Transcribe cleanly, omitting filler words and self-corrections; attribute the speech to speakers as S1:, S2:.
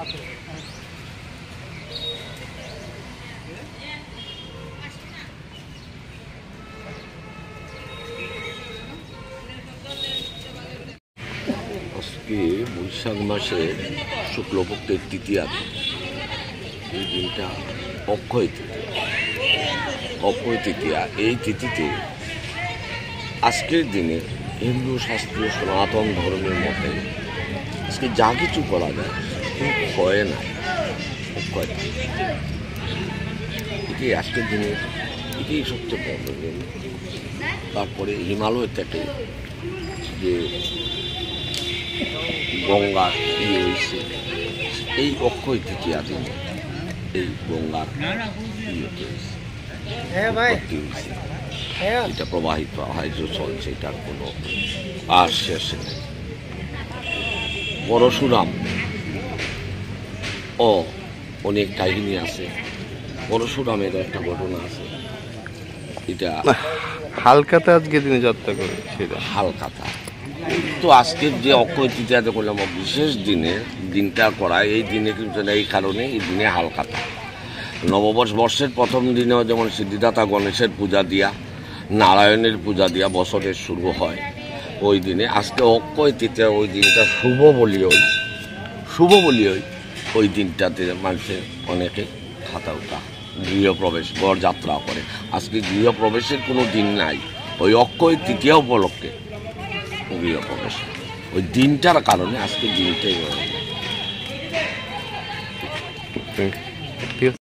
S1: আজকে বৈশাখ মাসের শুক্লপক্ষের তৃতীয়া দিন। এই দিনটা অক্ষয় তৃতীয়া। অক্ষয় তৃতীয়া এই তিথিতে আজকের দিনে হিন্দু শাস্ত্রীয় সনাতন ধর্মের মতে আজকে যা কিছু করা যায় কিন্তু হয় না। অক্ষয় এটি আজকের দিনে এটাই সবচেয়ে বড়। তারপরে হিমালয় থেকে যে গঙ্গার হয়েছে এই অক্ষয় তৃতীয়া দিনে এই গঙ্গার এটা প্রবাহিত হয় যে চলছে, এটার কোনো আর শেষ নেই। পরশুরাম ও অনেক কাহিনী আছে। পরশুরামের একটা ঘটনা আছে, এটা
S2: হালকাতা আজকে দিনে যাত্রা করে সেটা
S1: হালকাতা। তো আজকের যে অক্ষয় তৃতীয়াতে করলাম বিশেষ দিনটা করা, এই দিনে কিন্তু এই কারণে এই দিনে হালকাতা। বর্ষের প্রথম দিনেও যেমন সিদ্ধিদাতা গণেশের পূজা দিয়া, নারায়ণের পূজা দিয়া বছরের শুরু হয় ওই দিনে। আজকে অক্ষয় তৃতীয়া ওই দিনটা শুভ বলি ওই দিনটাতে মানুষের অনেকে খাতা উঠা গৃহপ্রবেশ যাত্রা করে। আজকে গৃহপ্রবেশের কোনো দিন নাই, ওই অক্ষয় তৃতীয়া উপলক্ষে গৃহপ্রবেশ ওই দিনটার কারণে আজকে দিনটাই